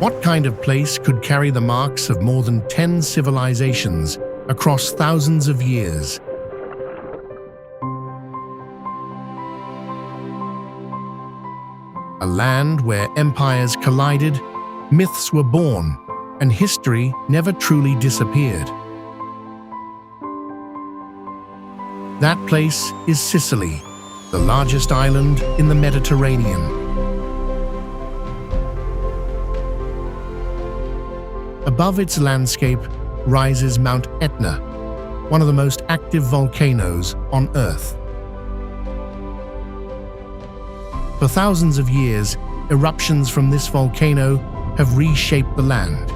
What kind of place could carry the marks of more than 10 civilizations across thousands of years? A land where empires collided, myths were born, and history never truly disappeared. That place is Sicily, the largest island in the Mediterranean. Above its landscape rises Mount Etna, one of the most active volcanoes on Earth. For thousands of years, eruptions from this volcano have reshaped the land.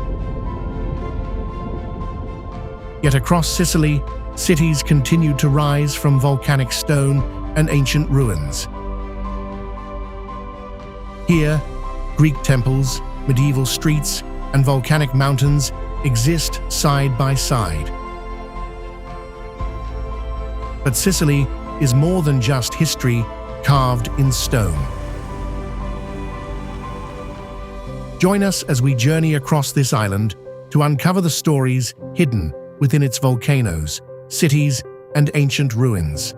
Yet across Sicily, cities continue to rise from volcanic stone and ancient ruins. Here, Greek temples, medieval streets, and volcanic mountains exist side by side. But Sicily is more than just history carved in stone. Join us as we journey across this island to uncover the stories hidden within its volcanoes, cities, and ancient ruins.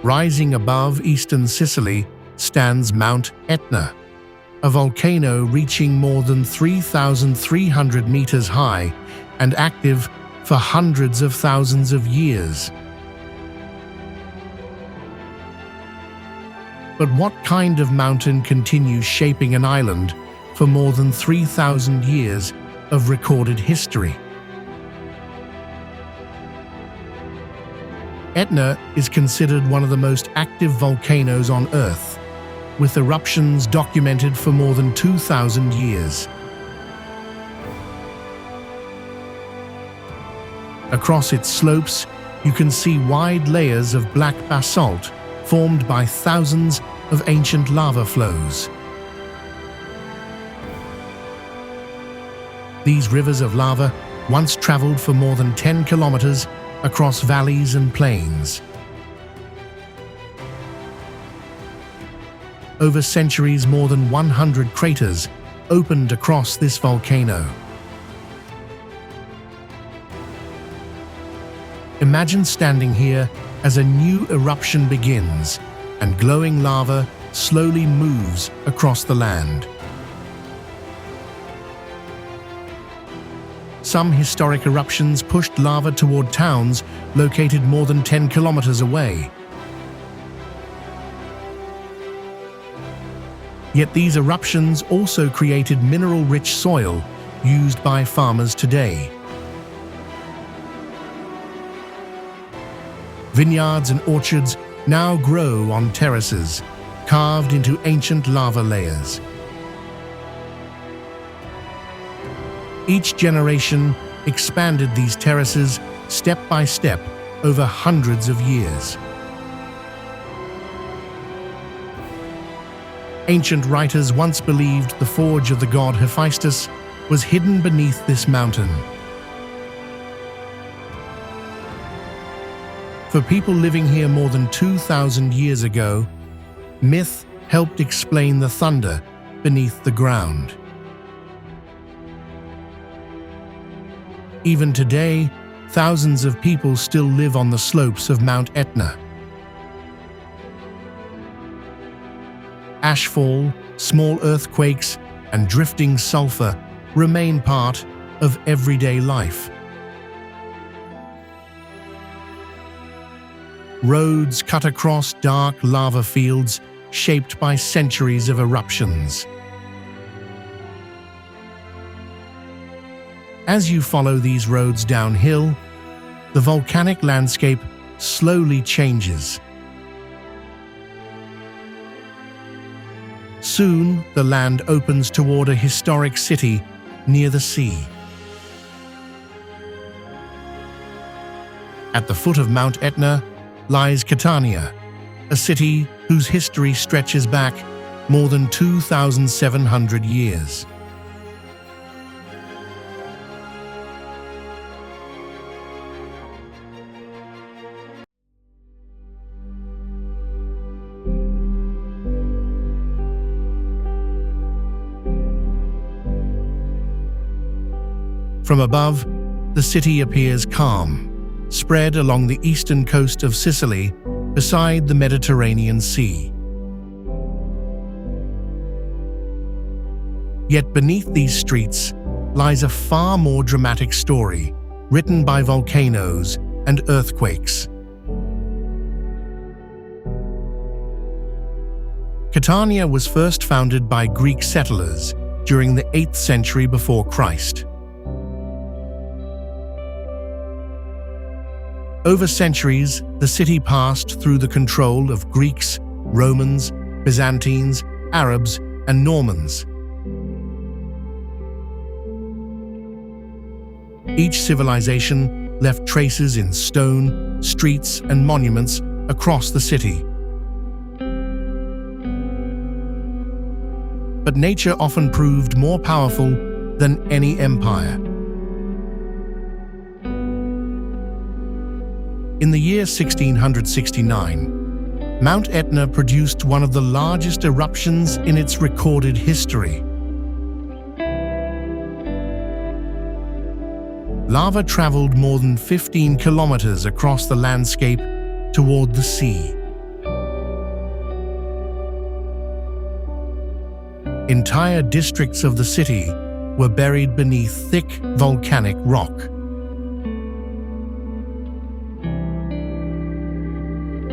Rising above eastern Sicily stands Mount Etna, a volcano reaching more than 3,300 meters high and active for hundreds of thousands of years. But what kind of mountain continues shaping an island for more than 3,000 years of recorded history? Etna is considered one of the most active volcanoes on Earth, with eruptions documented for more than 2,000 years. Across its slopes, you can see wide layers of black basalt formed by thousands of ancient lava flows. These rivers of lava once traveled for more than 10 kilometers across valleys and plains. Over centuries, more than 100 craters opened across this volcano. Imagine standing here as a new eruption begins and glowing lava slowly moves across the land. Some historic eruptions pushed lava toward towns located more than 10 kilometers away. Yet these eruptions also created mineral-rich soil used by farmers today. Vineyards and orchards now grow on terraces, carved into ancient lava layers. Each generation expanded these terraces step by step over hundreds of years. Ancient writers once believed the forge of the god Hephaestus was hidden beneath this mountain. For people living here more than 2,000 years ago, myth helped explain the thunder beneath the ground. Even today, thousands of people still live on the slopes of Mount Etna. Ashfall, small earthquakes, and drifting sulfur remain part of everyday life. Roads cut across dark lava fields shaped by centuries of eruptions. As you follow these roads downhill, the volcanic landscape slowly changes. Soon, the land opens toward a historic city near the sea. At the foot of Mount Etna, lies Catania, a city whose history stretches back more than 2,700 years. From above, the city appears calm, spread along the eastern coast of Sicily beside the Mediterranean Sea. Yet beneath these streets lies a far more dramatic story, written by volcanoes and earthquakes. Catania was first founded by Greek settlers during the 8th century before Christ. Over centuries, the city passed through the control of Greeks, Romans, Byzantines, Arabs, and Normans. Each civilization left traces in stone, streets, and monuments across the city. But nature often proved more powerful than any empire. In the year 1669, Mount Etna produced one of the largest eruptions in its recorded history. Lava traveled more than 15 kilometers across the landscape toward the sea. Entire districts of the city were buried beneath thick volcanic rock.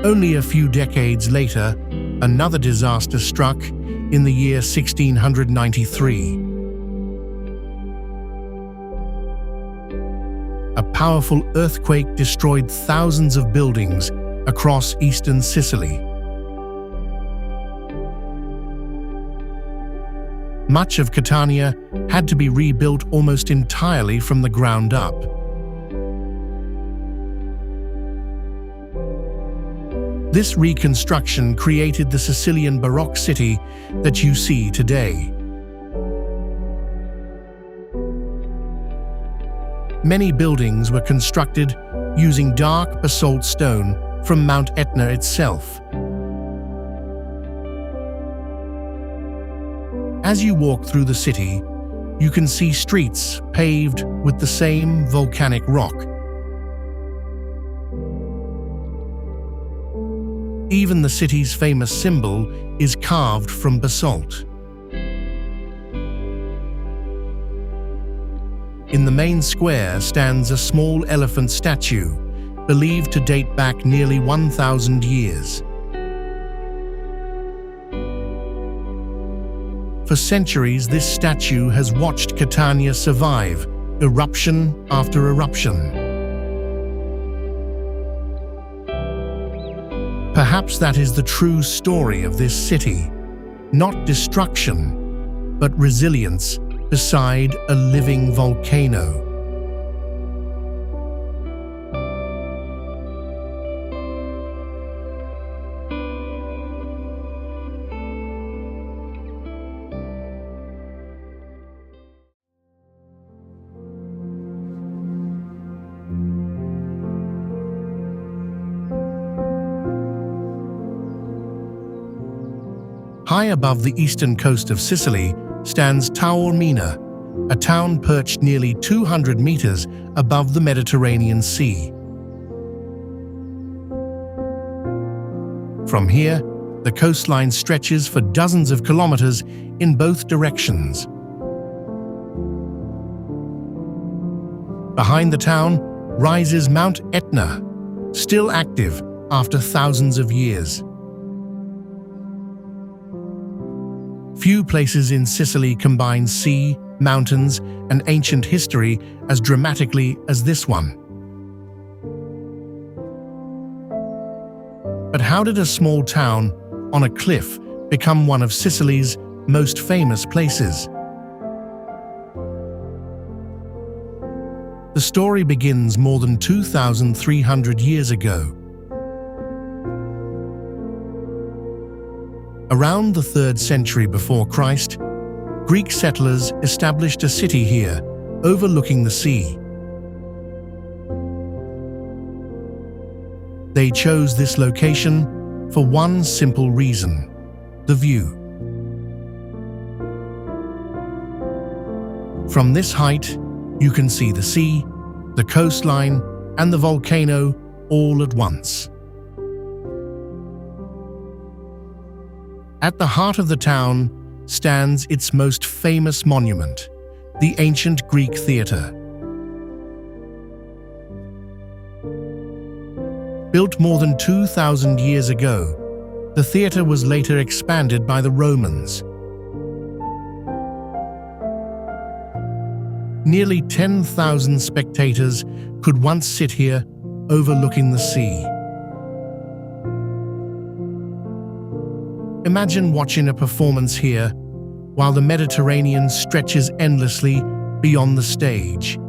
Only a few decades later, another disaster struck in the year 1693. A powerful earthquake destroyed thousands of buildings across eastern Sicily. Much of Catania had to be rebuilt almost entirely from the ground up. This reconstruction created the Sicilian Baroque city that you see today. Many buildings were constructed using dark basalt stone from Mount Etna itself. As you walk through the city, you can see streets paved with the same volcanic rock. Even the city's famous symbol is carved from basalt. In the main square stands a small elephant statue, believed to date back nearly 1,000 years. For centuries, this statue has watched Catania survive eruption after eruption. Perhaps that is the true story of this city, not destruction, but resilience beside a living volcano. High above the eastern coast of Sicily stands Taormina, a town perched nearly 200 meters above the Mediterranean Sea. From here, the coastline stretches for dozens of kilometers in both directions. Behind the town rises Mount Etna, still active after thousands of years. Few places in Sicily combine sea, mountains, and ancient history as dramatically as this one. But how did a small town on a cliff become one of Sicily's most famous places? The story begins more than 2,300 years ago. Around the 3rd century before Christ, Greek settlers established a city here, overlooking the sea. They chose this location for one simple reason: the view. From this height, you can see the sea, the coastline, and the volcano all at once. At the heart of the town stands its most famous monument, the ancient Greek theatre. Built more than 2,000 years ago, the theatre was later expanded by the Romans. Nearly 10,000 spectators could once sit here, overlooking the sea. Imagine watching a performance here, while the Mediterranean stretches endlessly beyond the stage.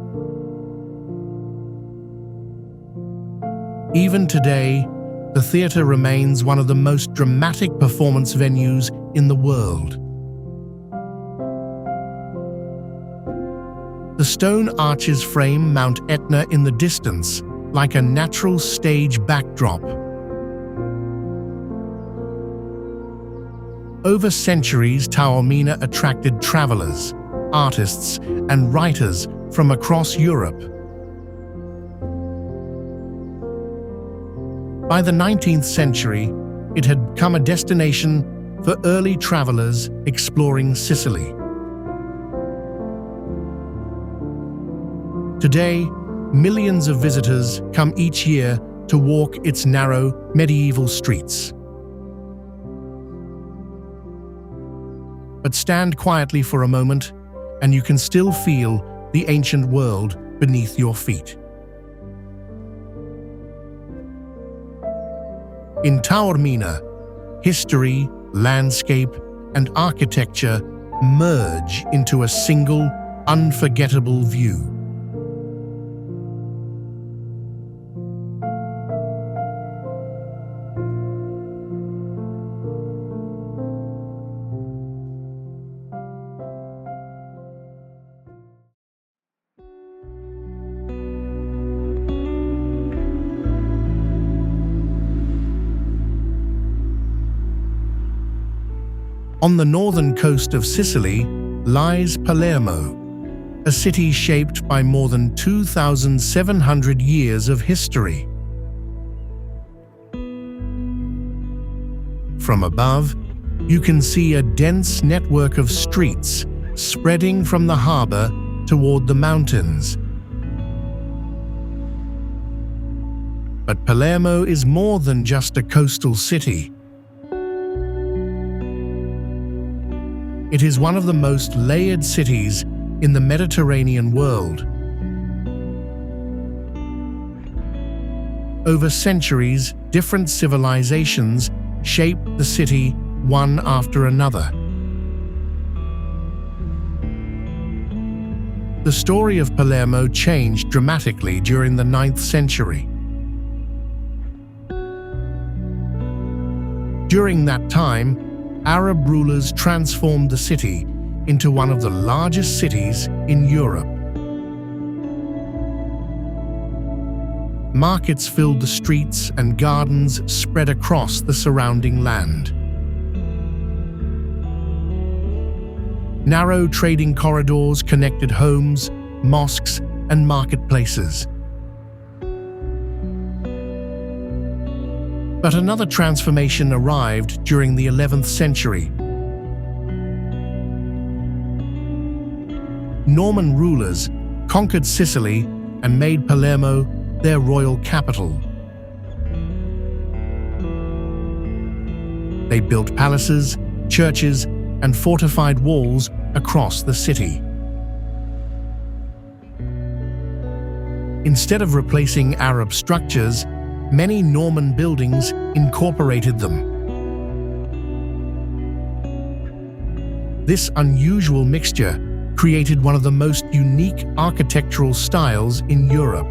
Even today, the theatre remains one of the most dramatic performance venues in the world. The stone arches frame Mount Etna in the distance, like a natural stage backdrop. Over centuries, Taormina attracted travelers, artists, and writers from across Europe. By the 19th century, it had become a destination for early travelers exploring Sicily. Today, millions of visitors come each year to walk its narrow, medieval streets. But stand quietly for a moment, and you can still feel the ancient world beneath your feet. In Taormina, history, landscape, and architecture merge into a single, unforgettable view. On the northern coast of Sicily lies Palermo, a city shaped by more than 2,700 years of history. From above, you can see a dense network of streets spreading from the harbor toward the mountains. But Palermo is more than just a coastal city. It is one of the most layered cities in the Mediterranean world. Over centuries, different civilizations shaped the city one after another. The story of Palermo changed dramatically during the 9th century. During that time, Arab rulers transformed the city into one of the largest cities in Europe. Markets filled the streets and gardens spread across the surrounding land. Narrow trading corridors connected homes, mosques, and marketplaces. But another transformation arrived during the 11th century. Norman rulers conquered Sicily and made Palermo their royal capital. They built palaces, churches, and fortified walls across the city. Instead of replacing Arab structures, many Norman buildings incorporated them. This unusual mixture created one of the most unique architectural styles in Europe.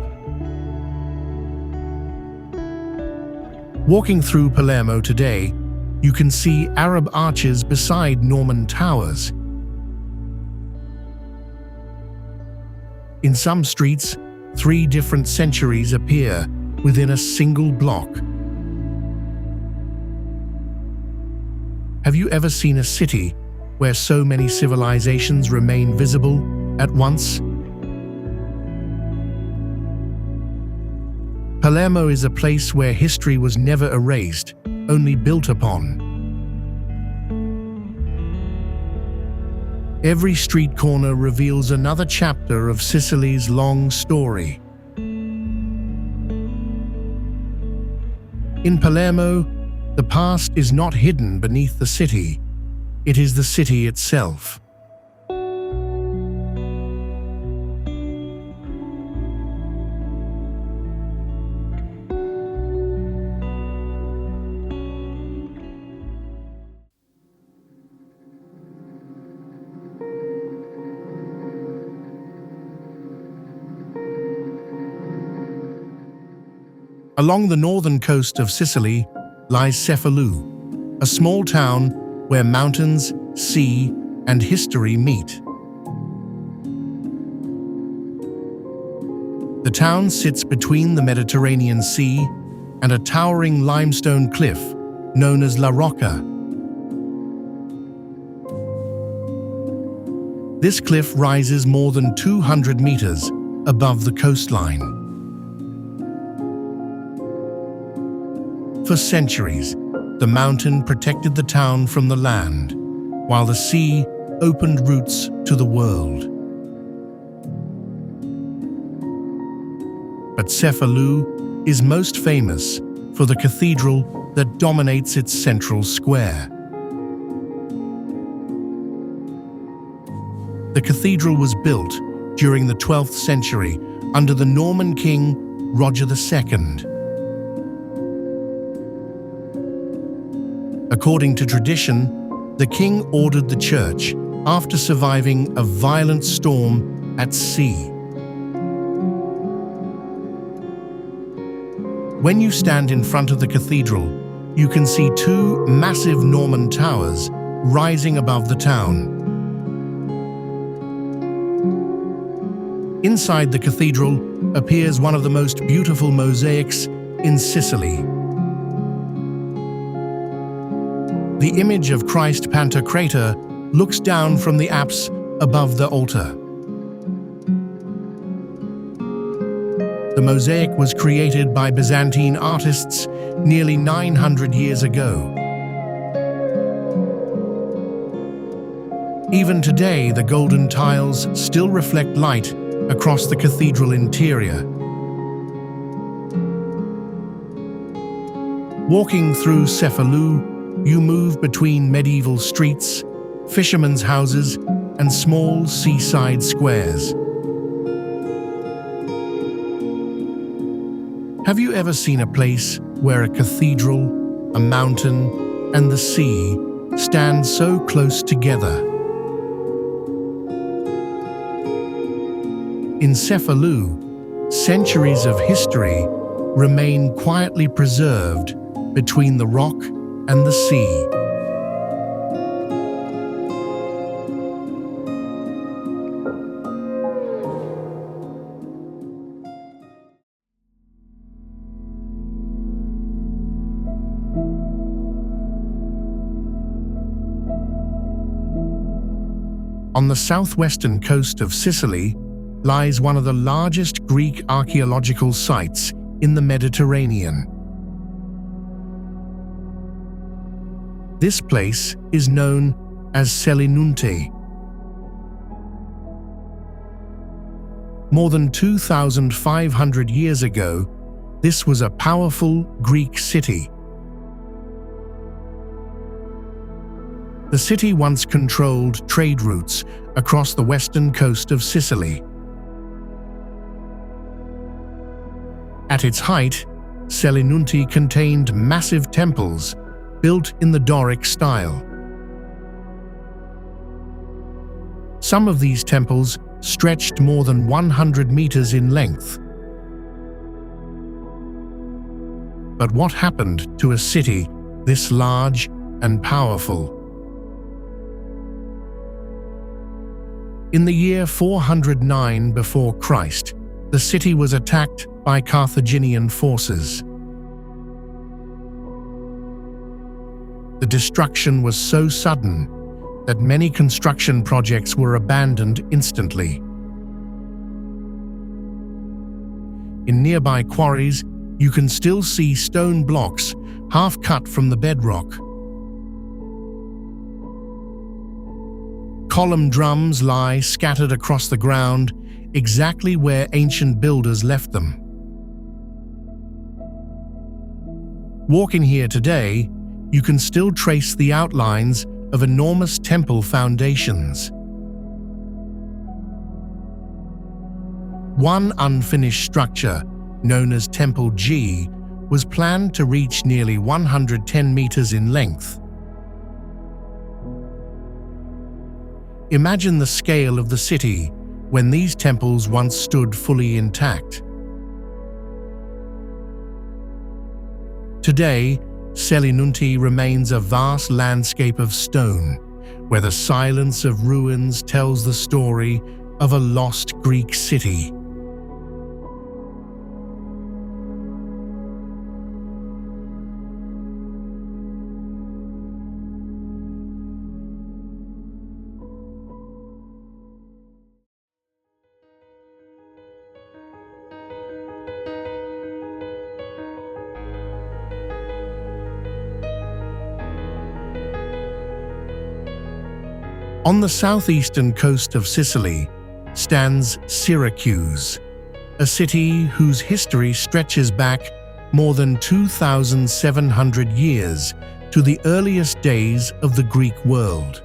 Walking through Palermo today, you can see Arab arches beside Norman towers. In some streets, 3 different centuries appear within a single block. Have you ever seen a city where so many civilizations remain visible at once? Palermo is a place where history was never erased, only built upon. Every street corner reveals another chapter of Sicily's long story. In Palermo, the past is not hidden beneath the city, it is the city itself. Along the northern coast of Sicily lies Cefalù, a small town where mountains, sea, and history meet. The town sits between the Mediterranean Sea and a towering limestone cliff known as La Rocca. This cliff rises more than 200 meters above the coastline. For centuries, the mountain protected the town from the land, while the sea opened routes to the world. But Cefalù is most famous for the cathedral that dominates its central square. The cathedral was built during the 12th century under the Norman king Roger II. According to tradition, the king ordered the church after surviving a violent storm at sea. When you stand in front of the cathedral, you can see 2 massive Norman towers rising above the town. Inside the cathedral appears one of the most beautiful mosaics in Sicily. The image of Christ Pantocrator looks down from the apse above the altar. The mosaic was created by Byzantine artists nearly 900 years ago. Even today, the golden tiles still reflect light across the cathedral interior. Walking through Cefalù, you move between medieval streets, fishermen's houses, and small seaside squares. Have you ever seen a place where a cathedral, a mountain, and the sea stand so close together? In Cefalù, centuries of history remain quietly preserved between the rock and the sea. On the southwestern coast of Sicily lies one of the largest Greek archaeological sites in the Mediterranean. This place is known as Selinunte. More than 2,500 years ago, this was a powerful Greek city. The city once controlled trade routes across the western coast of Sicily. At its height, Selinunte contained massive temples built in the Doric style. Some of these temples stretched more than 100 meters in length. But what happened to a city this large and powerful. In the year 409 before Christ, the city was attacked by Carthaginian forces. The destruction was so sudden that many construction projects were abandoned instantly. In nearby quarries, you can still see stone blocks half cut from the bedrock. Column drums lie scattered across the ground, exactly where ancient builders left them. Walking here today, you can still trace the outlines of enormous temple foundations. One unfinished structure, known as Temple G, was planned to reach nearly 110 meters in length. Imagine the scale of the city when these temples once stood fully intact. Today, Selinunte remains a vast landscape of stone, where the silence of ruins tells the story of a lost Greek city. On the southeastern coast of Sicily stands Syracuse, a city whose history stretches back more than 2,700 years to the earliest days of the Greek world.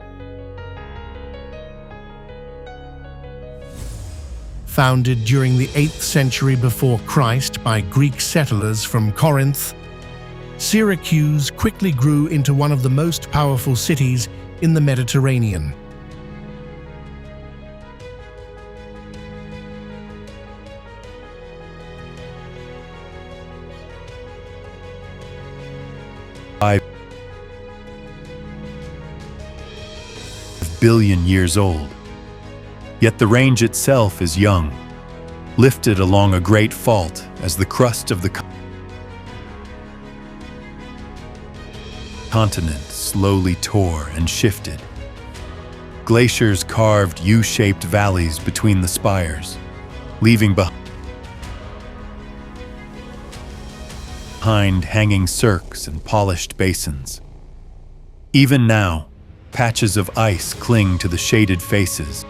Founded during the 8th century before Christ by Greek settlers from Corinth, Syracuse quickly grew into one of the most powerful cities in the Mediterranean. Billion years old. Yet the range itself is young, lifted along a great fault as the crust of the continent slowly tore and shifted. Glaciers carved U-shaped valleys between the spires, leaving behind hanging cirques and polished basins. Even now, patches of ice cling to the shaded faces.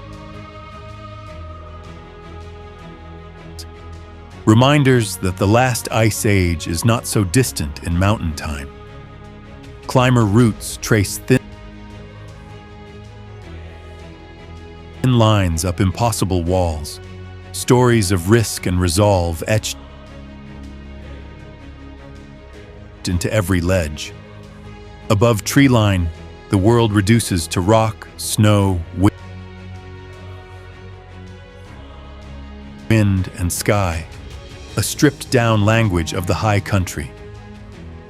Reminders that the last ice age is not so distant in mountain time. Climber routes trace thin lines up impossible walls, stories of risk and resolve etched into every ledge. Above treeline, the world reduces to rock, snow, wind, and sky, a stripped-down language of the high country.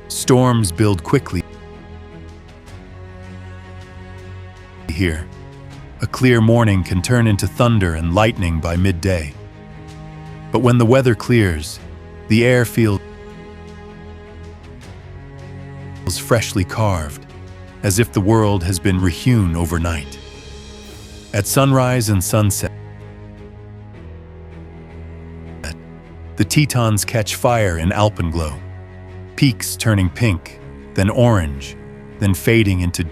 Storms build quickly here. A clear morning can turn into thunder and lightning by midday. But when the weather clears, the air feels freshly carved, as if the world has been rehewn overnight. At sunrise and sunset, the Tetons catch fire in alpenglow, peaks turning pink, then orange, then fading into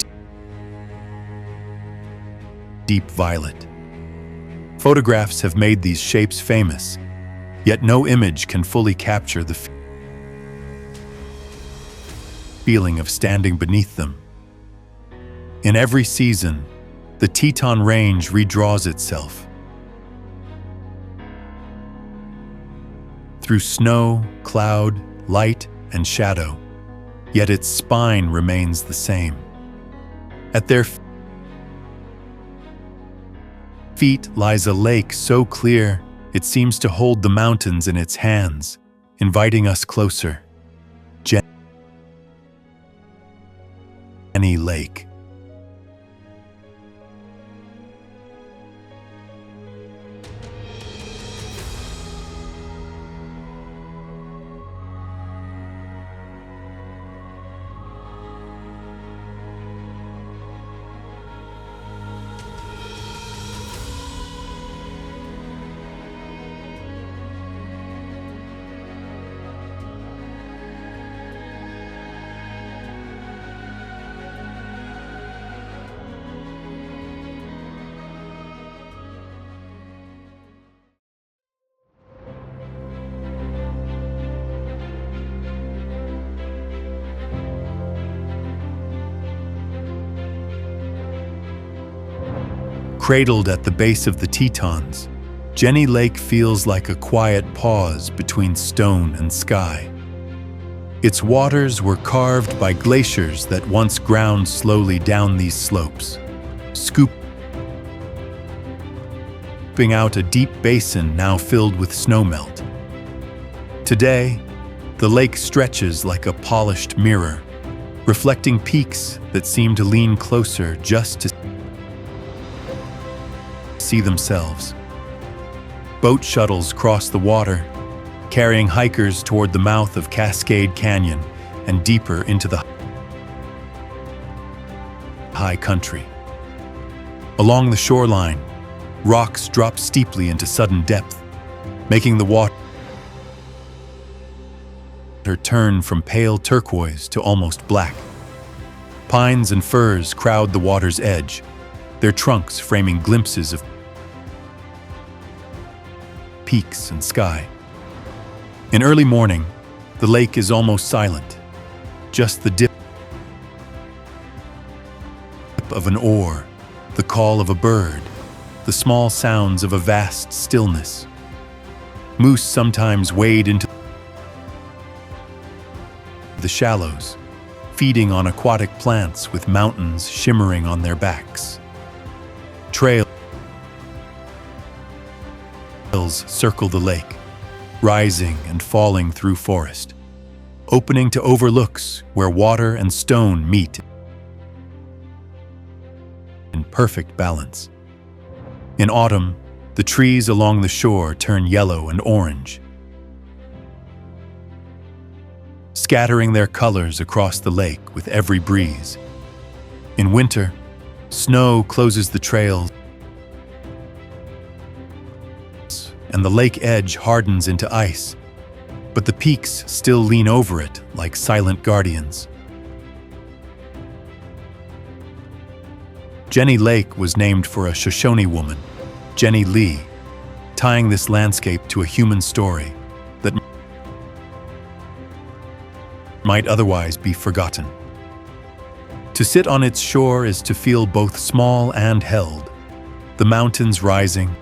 deep violet. Photographs have made these shapes famous, yet no image can fully capture the feeling of standing beneath them. In every season, the Teton Range redraws itself. Through snow, cloud, light, and shadow, yet its spine remains the same. At their feet lies a lake so clear it seems to hold the mountains in its hands, inviting us closer. Jenny Lake. Cradled at the base of the Tetons, Jenny Lake feels like a quiet pause between stone and sky. Its waters were carved by glaciers that once ground slowly down these slopes, scooping out a deep basin now filled with snowmelt. Today, the lake stretches like a polished mirror, reflecting peaks that seem to lean closer just to see themselves. Boat shuttles cross the water, carrying hikers toward the mouth of Cascade Canyon and deeper into the high country. Along the shoreline, rocks drop steeply into sudden depth, making the water turn from pale turquoise to almost black. Pines and firs crowd the water's edge, their trunks framing glimpses of peaks and sky. In early morning, the lake is almost silent, just the dip of an oar, the call of a bird, the small sounds of a vast stillness. Moose sometimes wade into the shallows, feeding on aquatic plants with mountains shimmering on their backs. Trails circle the lake, rising and falling through forest, opening to overlooks where water and stone meet in perfect balance. In autumn, the trees along the shore turn yellow and orange, scattering their colors across the lake with every breeze. In winter, snow closes the trails, and the lake edge hardens into ice, but the peaks still lean over it like silent guardians. Jenny Lake was named for a Shoshone woman, Jenny Lee, tying this landscape to a human story that might otherwise be forgotten. To sit on its shore is to feel both small and held, the mountains rising,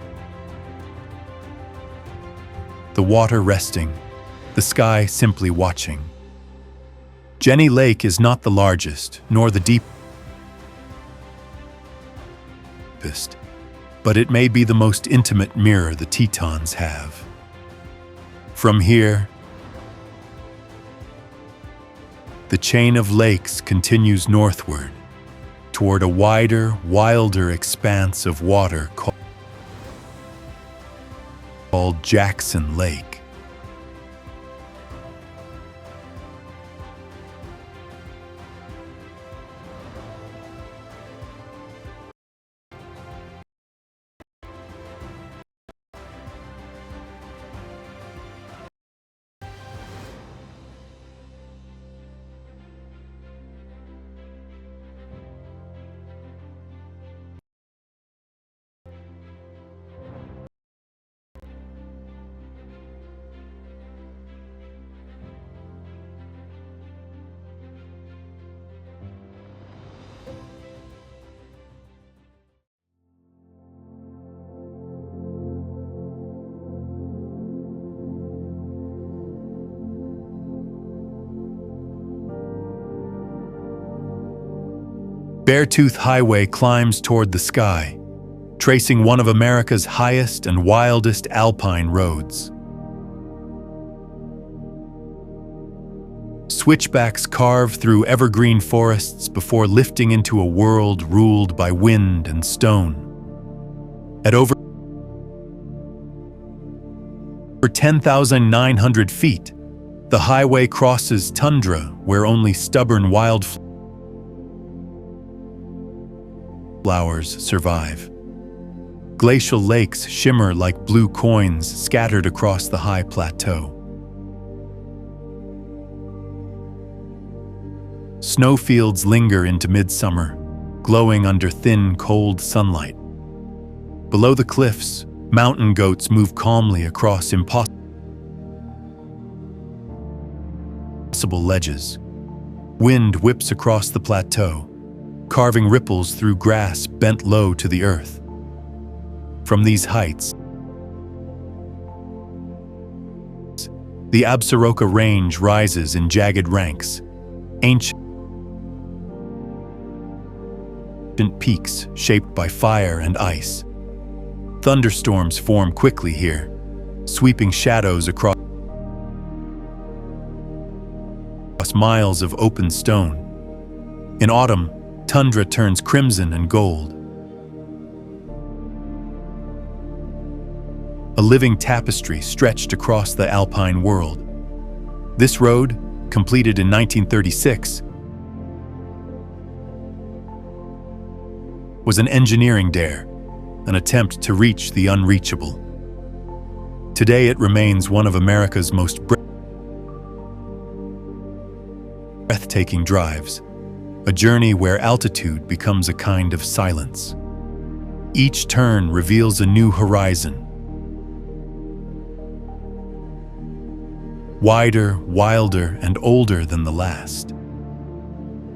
the water resting, the sky simply watching. Jenny Lake is not the largest, nor the deepest, but it may be the most intimate mirror the Tetons have. From here, the chain of lakes continues northward, toward a wider, wilder expanse of water called Jackson Lake. Beartooth Highway climbs toward the sky, tracing one of America's highest and wildest alpine roads. Switchbacks carve through evergreen forests before lifting into a world ruled by wind and stone. At over 10,900 feet, the highway crosses tundra where only stubborn wildflowers survive. Glacial lakes shimmer like blue coins scattered across the high plateau. Snowfields linger into midsummer, glowing under thin, cold sunlight. Below the cliffs, mountain goats move calmly across impossible ledges. Wind whips across the plateau, carving ripples through grass bent low to the earth. From these heights, the Absaroka Range rises in jagged ranks, ancient peaks shaped by fire and ice. Thunderstorms form quickly here, sweeping shadows across miles of open stone. In autumn, tundra turns crimson and gold. A living tapestry stretched across the alpine world. This road, completed in 1936, was an engineering dare, an attempt to reach the unreachable. Today it remains one of America's most breathtaking drives, a journey where altitude becomes a kind of silence. Each turn reveals a new horizon. Wider, wilder, and older than the last.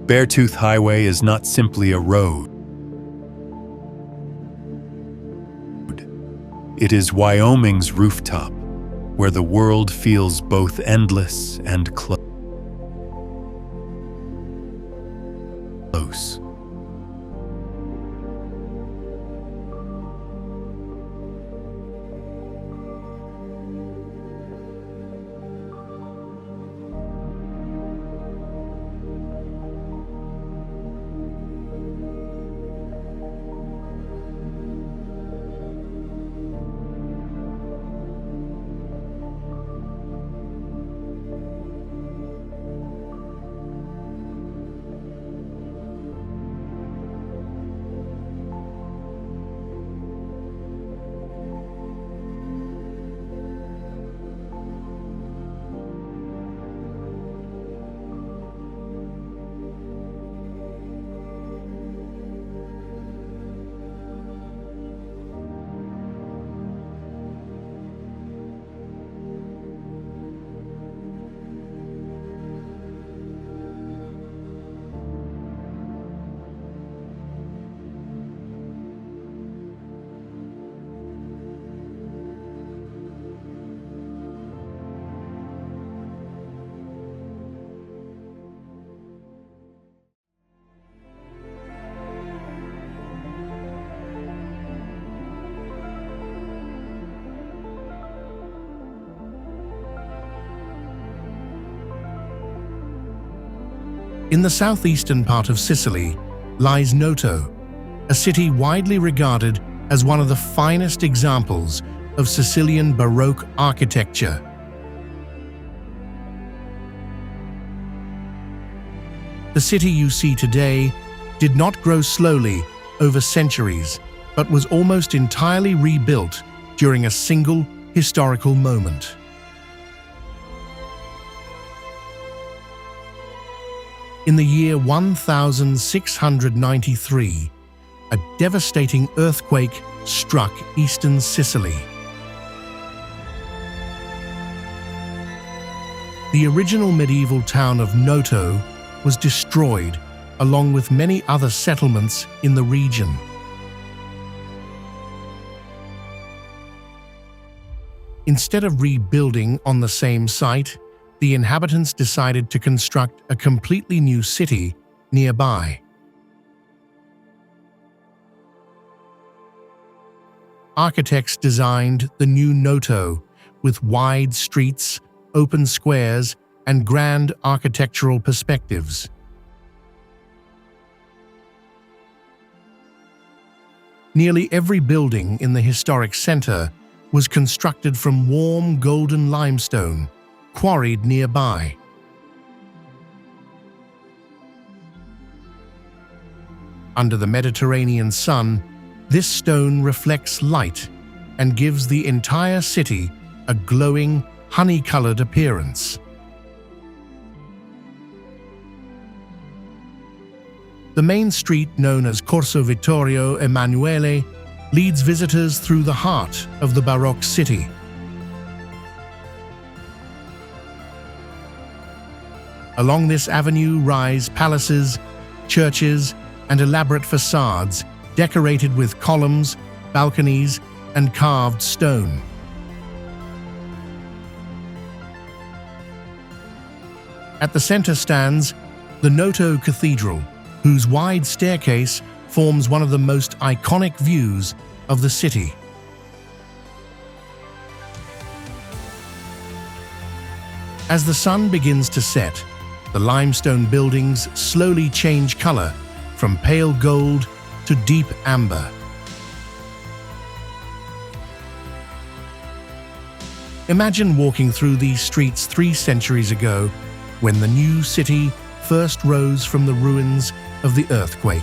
Beartooth Highway is not simply a road. It is Wyoming's rooftop, where the world feels both endless and close. In the southeastern part of Sicily lies Noto, a city widely regarded as one of the finest examples of Sicilian Baroque architecture. The city you see today did not grow slowly over centuries, but was almost entirely rebuilt during a single historical moment. In the year 1693, a devastating earthquake struck eastern Sicily. The original medieval town of Noto was destroyed, along with many other settlements in the region. Instead of rebuilding on the same site, the inhabitants decided to construct a completely new city nearby. Architects designed the new Noto with wide streets, open squares, and grand architectural perspectives. Nearly every building in the historic center was constructed from warm golden limestone, quarried nearby. Under the Mediterranean sun, this stone reflects light and gives the entire city a glowing, honey-colored appearance. The main street, known as Corso Vittorio Emanuele, leads visitors through the heart of the Baroque city. Along this avenue rise palaces, churches, and elaborate facades decorated with columns, balconies, and carved stone. At the center stands the Noto Cathedral, whose wide staircase forms one of the most iconic views of the city. As the sun begins to set, the limestone buildings slowly change color from pale gold to deep amber. Imagine walking through these streets 3 centuries ago, when the new city first rose from the ruins of the earthquake.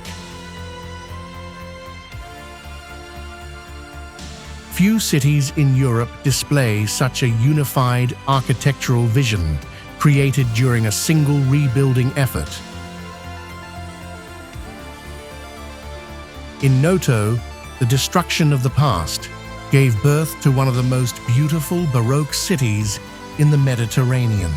Few cities in Europe display such a unified architectural vision created during a single rebuilding effort. In Noto, the destruction of the past gave birth to one of the most beautiful Baroque cities in the Mediterranean.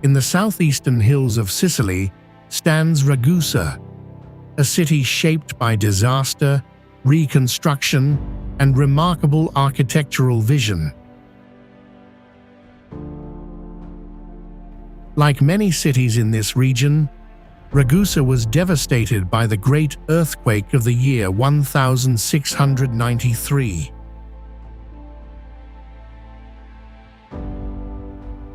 In the southeastern hills of Sicily stands Ragusa, a city shaped by disaster, reconstruction, and remarkable architectural vision. Like many cities in this region, Ragusa was devastated by the great earthquake of the year 1693.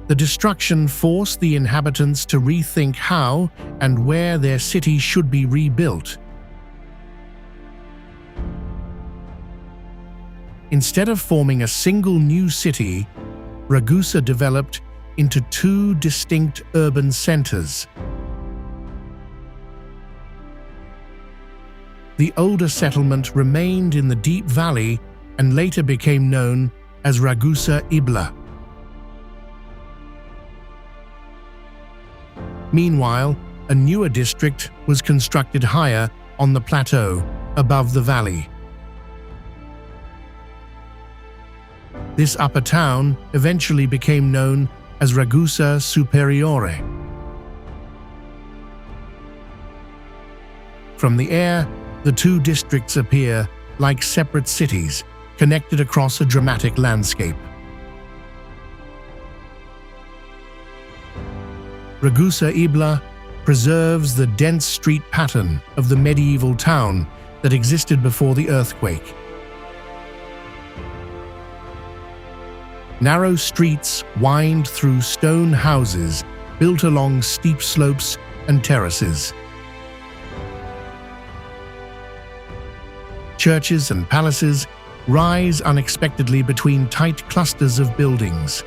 The destruction forced the inhabitants to rethink how and where their city should be rebuilt. Instead of forming a single new city, Ragusa developed into 2 distinct urban centers. The older settlement remained in the deep valley and later became known as Ragusa Ibla. Meanwhile, a newer district was constructed higher on the plateau above the valley. This upper town eventually became known as Ragusa Superiore. From the air, the 2 districts appear like separate cities, connected across a dramatic landscape. Ragusa Ibla preserves the dense street pattern of the medieval town that existed before the earthquake. Narrow streets wind through stone houses built along steep slopes and terraces. Churches and palaces rise unexpectedly between tight clusters of buildings.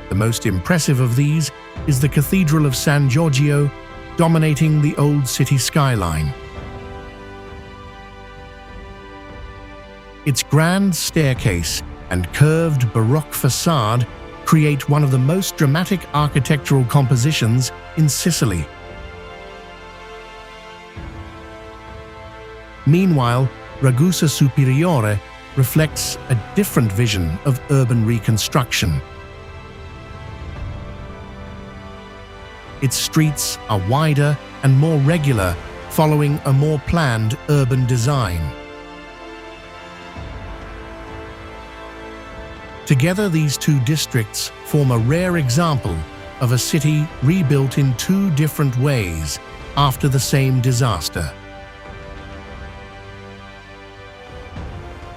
The most impressive of these is the Cathedral of San Giorgio, dominating the old city skyline. Its grand staircase and curved Baroque facade create one of the most dramatic architectural compositions in Sicily. Meanwhile, Ragusa Superiore reflects a different vision of urban reconstruction. its streets are wider and more regular, following a more planned urban design. Together, these two districts form a rare example of a city rebuilt in two different ways after the same disaster.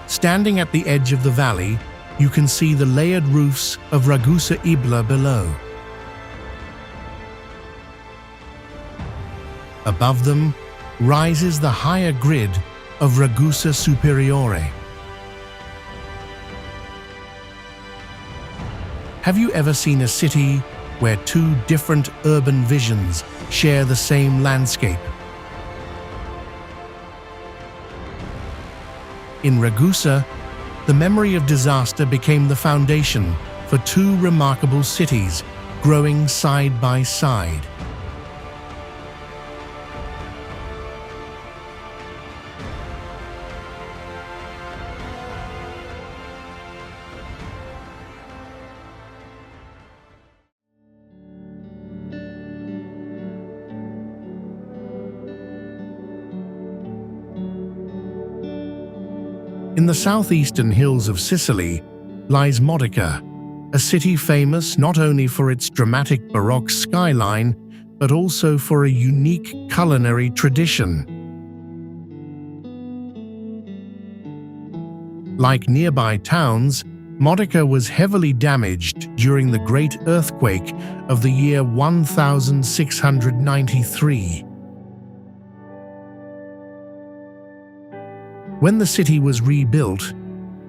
Standing at the edge of the valley, you can see the layered roofs of Ragusa below. Above them rises the higher grid of Ragusa Superiore. Have you ever seen a city where two different urban visions share the same landscape? In Ragusa, the memory of disaster became the foundation for two remarkable cities growing side by side. In the southeastern hills of Sicily lies Modica, a city famous not only for its dramatic Baroque skyline, but also for a unique culinary tradition. Like nearby towns, Modica was heavily damaged during the Great Earthquake of the year 1693. When the city was rebuilt,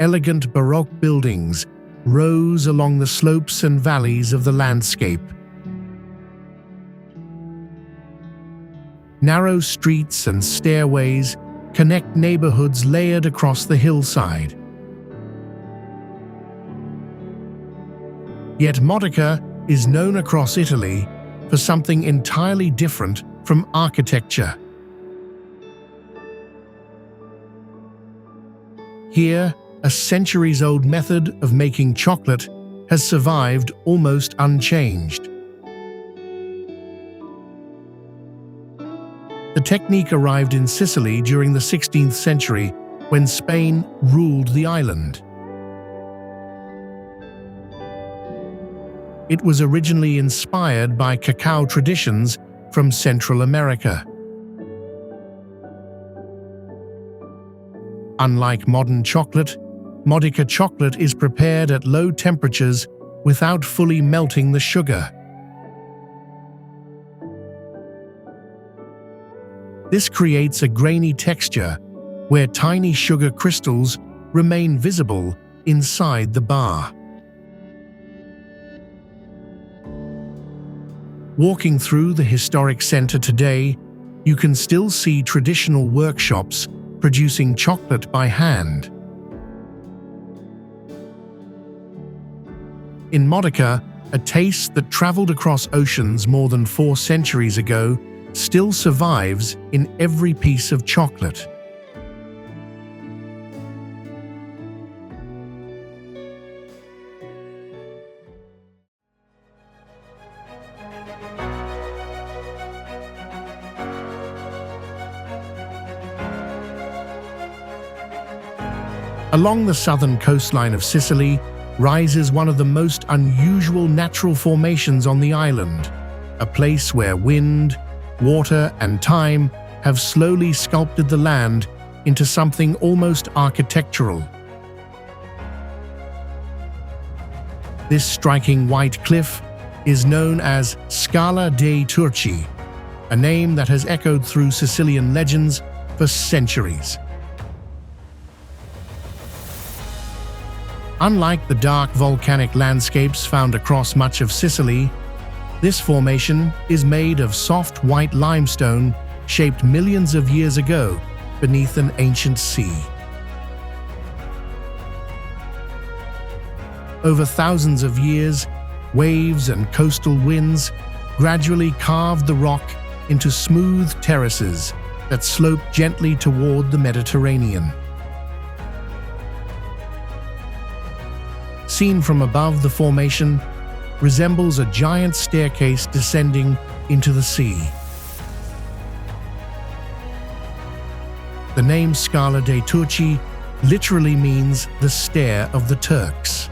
elegant Baroque buildings rose along the slopes and valleys of the landscape. Narrow streets and stairways connect neighborhoods layered across the hillside. Yet Modica is known across Italy for something entirely different from architecture. Here, a centuries-old method of making chocolate has survived almost unchanged. The technique arrived in Sicily during the 16th century when Spain ruled the island. It was originally inspired by cacao traditions from Central America. Unlike modern chocolate, Modica chocolate is prepared at low temperatures without fully melting the sugar. This creates a grainy texture where tiny sugar crystals remain visible inside the bar. Walking through the historic center today, you can still see traditional workshops producing chocolate by hand. In Modica, a taste that traveled across oceans more than 4 centuries ago still survives in every piece of chocolate. Along the southern coastline of Sicily rises one of the most unusual natural formations on the island, a place where wind, water, and time have slowly sculpted the land into something almost architectural. This striking white cliff is known as Scala dei Turchi, a name that has echoed through Sicilian legends for centuries. Unlike the dark volcanic landscapes found across much of Sicily, this formation is made of soft white limestone shaped millions of years ago beneath an ancient sea. Over thousands of years, waves and coastal winds gradually carved the rock into smooth terraces that slope gently toward the Mediterranean. Seen from above, the formation resembles a giant staircase descending into the sea. The name Scala dei Turchi literally means the stair of the Turks.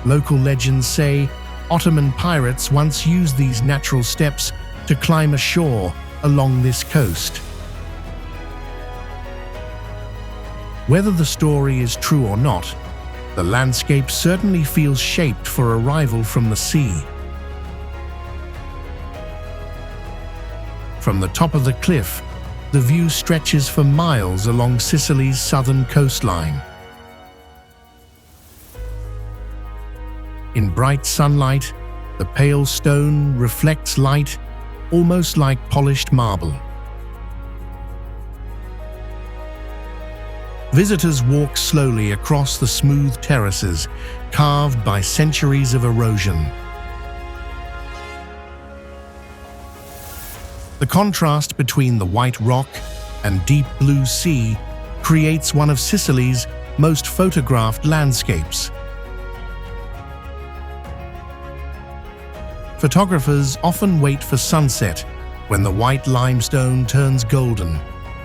Local legends say Ottoman pirates once used these natural steps to climb ashore along this coast. Whether the story is true or not, the landscape certainly feels shaped for arrival from the sea. From the top of the cliff, the view stretches for miles along Sicily's southern coastline. In bright sunlight, the pale stone reflects light almost like polished marble. Visitors walk slowly across the smooth terraces carved by centuries of erosion. The contrast between the white rock and deep blue sea creates one of Sicily's most photographed landscapes. Photographers often wait for sunset when the white limestone turns golden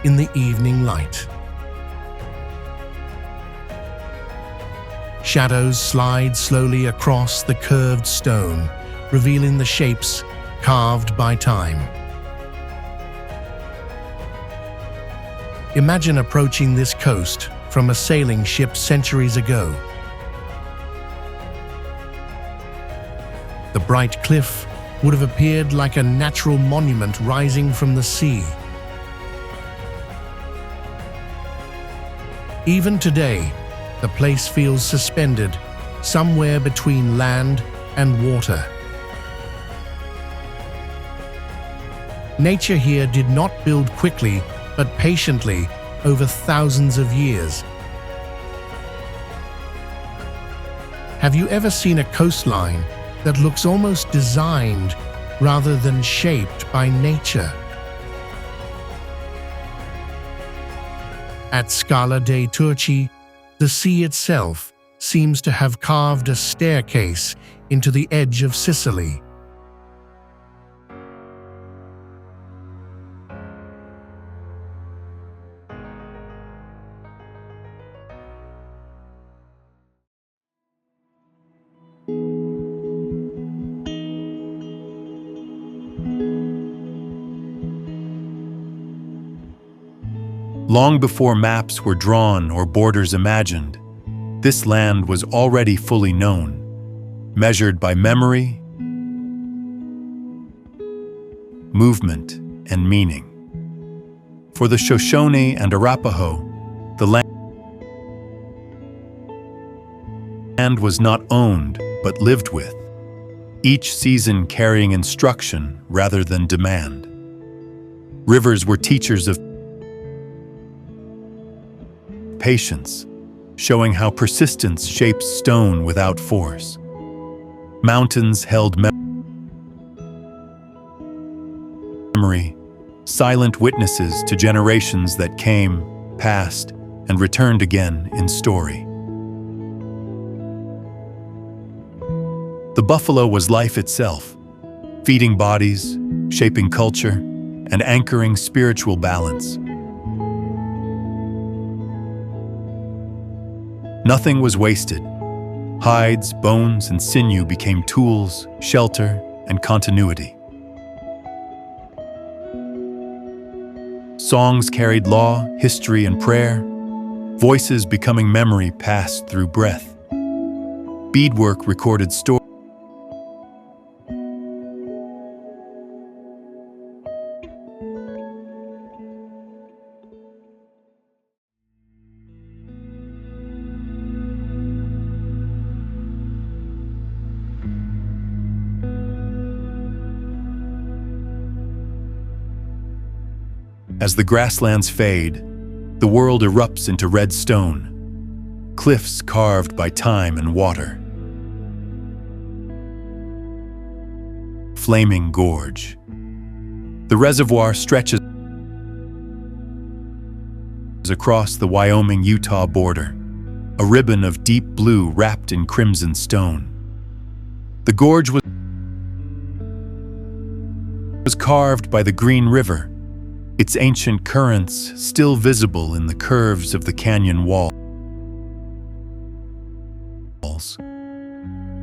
in the evening light. Shadows slide slowly across the curved stone, revealing the shapes carved by time. Imagine approaching this coast from a sailing ship centuries ago. The bright cliff would have appeared like a natural monument rising from the sea. Even today, the place feels suspended somewhere between land and water. Nature here did not build quickly, but patiently over thousands of years. Have you ever seen a coastline that looks almost designed rather than shaped by nature? At Scala dei Turchi, the sea itself seems to have carved a staircase into the edge of Sicily. Long before maps were drawn or borders imagined, this land was already fully known, measured by memory, movement, and meaning. For the Shoshone and Arapaho, the land was not owned but lived with, each season carrying instruction rather than demand. Rivers were teachers of patience, showing how persistence shapes stone without force. Mountains held memory, silent witnesses to generations that came, passed, and returned again in story. The buffalo was life itself, feeding bodies, shaping culture, and anchoring spiritual balance. Nothing was wasted. Hides, bones, and sinew became tools, shelter, and continuity. Songs carried law, history, and prayer. Voices becoming memory passed through breath. Beadwork recorded stories. As the grasslands fade, the world erupts into red stone, cliffs carved by time and water. Flaming Gorge. The reservoir stretches across the Wyoming-Utah border, a ribbon of deep blue wrapped in crimson stone. The gorge was carved by the Green River, its ancient currents still visible in the curves of the canyon walls.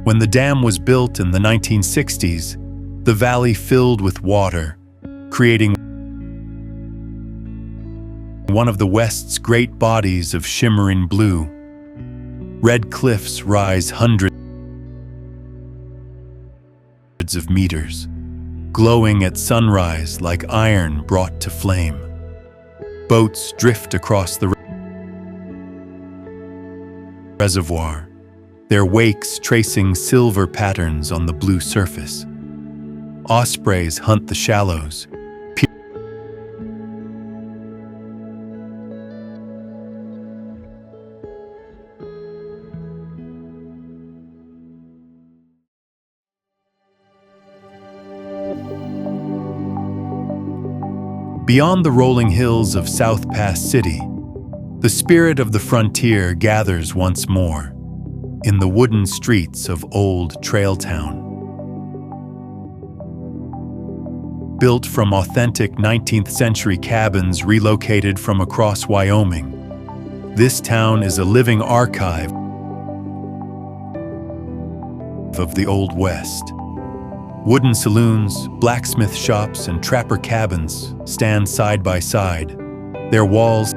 When the dam was built in the 1960s, the valley filled with water, creating one of the West's great bodies of shimmering blue. Red cliffs rise hundreds of meters, glowing at sunrise like iron brought to flame. Boats drift across the reservoir, their wakes tracing silver patterns on the blue surface. Ospreys hunt the shallows, beyond the rolling hills of South Pass City. The spirit of the frontier gathers once more in the wooden streets of Old Trail Town. Built from authentic 19th century cabins relocated from across Wyoming, this town is a living archive of the Old West. Wooden saloons, blacksmith shops, and trapper cabins stand side by side, their walls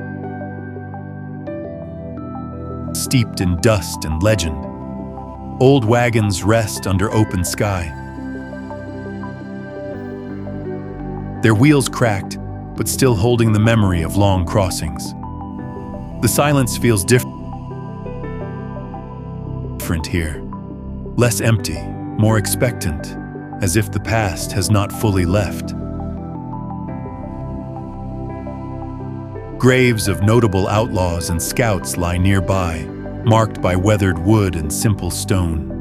steeped in dust and legend. Old wagons rest under open sky, their wheels cracked, but still holding the memory of long crossings. The silence feels different here, less empty, more expectant, as if the past has not fully left. Graves of notable outlaws and scouts lie nearby, marked by weathered wood and simple stone.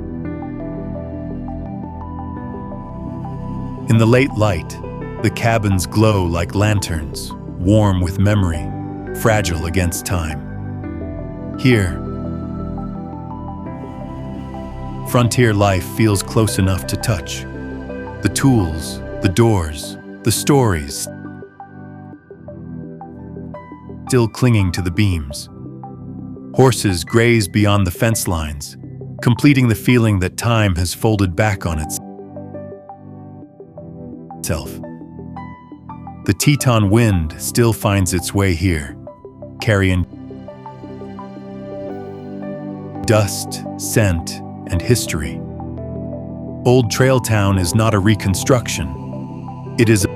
In the late light, the cabins glow like lanterns, warm with memory, fragile against time. Here, frontier life feels close enough to touch. The tools, the doors, the stories still clinging to the beams. Horses graze beyond the fence lines, completing the feeling that time has folded back on itself. The Teton wind still finds its way here, carrying dust, scent, and history. Old Trail Town is not a reconstruction. It is a